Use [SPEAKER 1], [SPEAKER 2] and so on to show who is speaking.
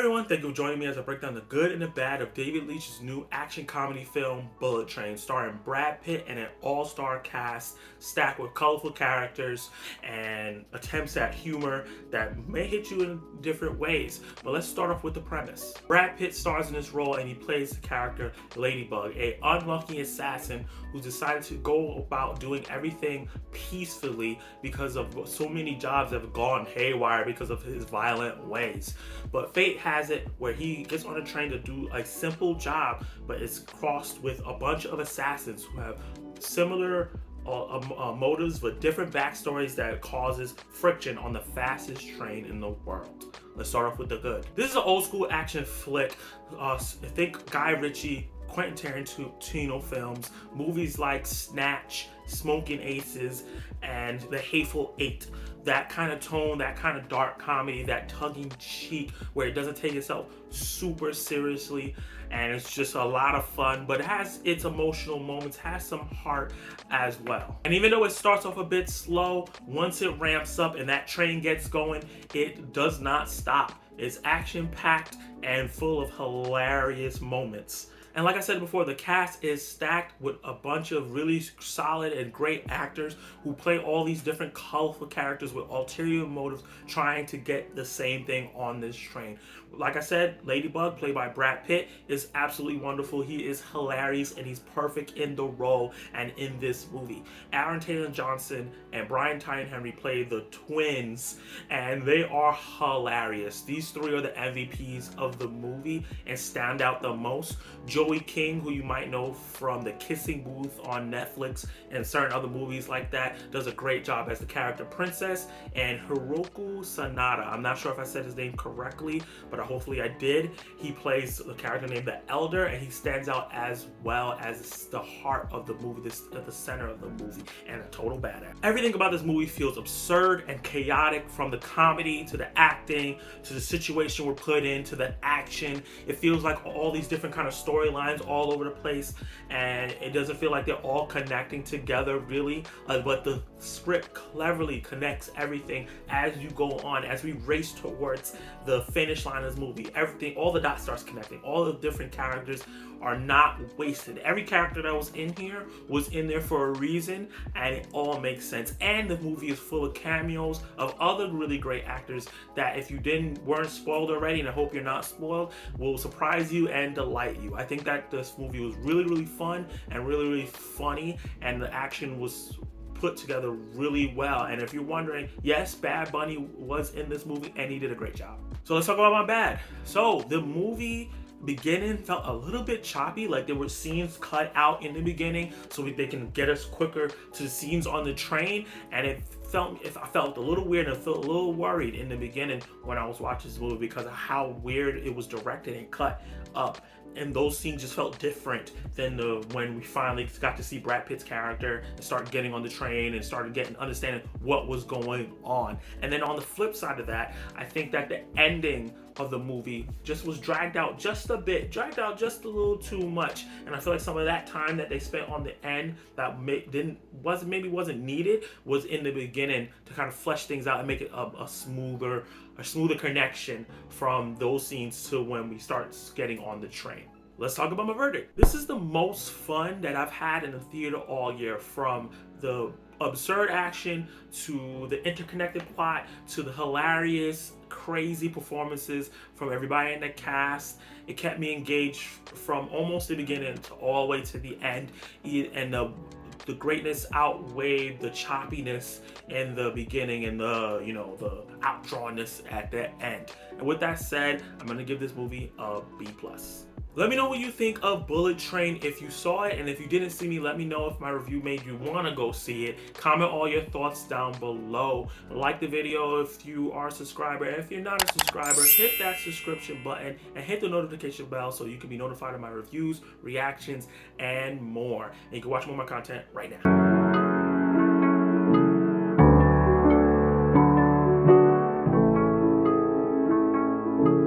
[SPEAKER 1] everyone, thank you for joining me as I break down the good and the bad of David Leitch's new action comedy film, Bullet Train, starring Brad Pitt and an all-star cast stacked with colorful characters and attempts at humor that may hit you in different ways. But let's start off with the premise. Brad Pitt stars in this role and he plays the character Ladybug, a unlucky assassin who decided to go about doing everything peacefully because of so many jobs that have gone haywire because of his violent ways. But fate has it where he gets on a train to do a simple job, but it's crossed with a bunch of assassins who have similar motives but different backstories that causes friction on the fastest train in the world. Let's start off with the good. This is an old school action flick. Think Guy Ritchie, Quentin Tarantino films, movies like Snatch, Smoking Aces, and The Hateful Eight. That kind of tone, that kind of dark comedy, that tongue-in-cheek where it doesn't take itself super seriously, and it's just a lot of fun, but it has its emotional moments, has some heart as well. And even though it starts off a bit slow, once it ramps up and that train gets going, it does not stop. It's action-packed and full of hilarious moments. And like I said before, the cast is stacked with a bunch of really solid and great actors who play all these different colorful characters with ulterior motives trying to get the same thing on this train. Like I said, Ladybug, played by Brad Pitt, is absolutely wonderful. He is hilarious and he's perfect in the role and in this movie. Aaron Taylor-Johnson and Brian Tyree Henry play the twins and they are hilarious. These three are the MVPs of the movie and stand out the most. Joey King, who you might know from The Kissing Booth on Netflix and certain other movies like that, does a great job as the character Princess. And Hiroku Sanada, I'm not sure if I said his name correctly, but hopefully I did. He plays the character named the Elder, and he stands out as well as the heart of the movie, the center of the movie, and a total badass. Everything about this movie feels absurd and chaotic, from the comedy to the acting to the situation we're put in to the action. It feels like all these different kind of storylines all over the place, and it doesn't feel like they're all connecting together really, but the script cleverly connects everything as you go on, as we race towards the finish line of this movie. Everything, all the dots starts connecting. All the different characters are not wasted. Every character that was in here was in there for a reason, and it all makes sense. And the movie is full of cameos of other really great actors that, if you weren't spoiled already, and I hope you're not spoiled, will surprise you and delight you. I think that this movie was really fun and really funny, and the action was put together really well. And if you're wondering, yes, Bad Bunny was in this movie and he did a great job. So let's talk about my bad. So the movie beginning felt a little bit choppy, like there were scenes cut out in the beginning so they can get us quicker to the scenes on the train, and I felt a little weird and I felt a little worried in the beginning when I was watching this movie because of how weird it was directed and cut up. And those scenes just felt different than when we finally got to see Brad Pitt's character and start getting on the train and started understanding what was going on. And then on the flip side of that, I think that the ending of the movie just was dragged out just a little too much. And I feel like some of that time that they spent on the end that maybe wasn't needed was in the beginning to kind of flesh things out and make it a smoother connection from those scenes to when we start getting on the train. Let's talk about my verdict. This is the most fun that I've had in the theater all year, from the absurd action to the interconnected plot to the hilarious, crazy performances from everybody in the cast. It kept me engaged from almost the beginning to all the way to the end, and the greatness outweighed the choppiness in the beginning and the outdrawnness at the end. And with that said, I'm gonna give this movie a B+. Let me know what you think of Bullet Train if you saw it, and if you didn't see me, let me know if my review made you want to go see it. Comment all your thoughts down below. Like the video if you are a subscriber. And if you're not a subscriber, hit that subscription button and hit the notification bell so you can be notified of my reviews, reactions, and more. And you can watch more of my content right now.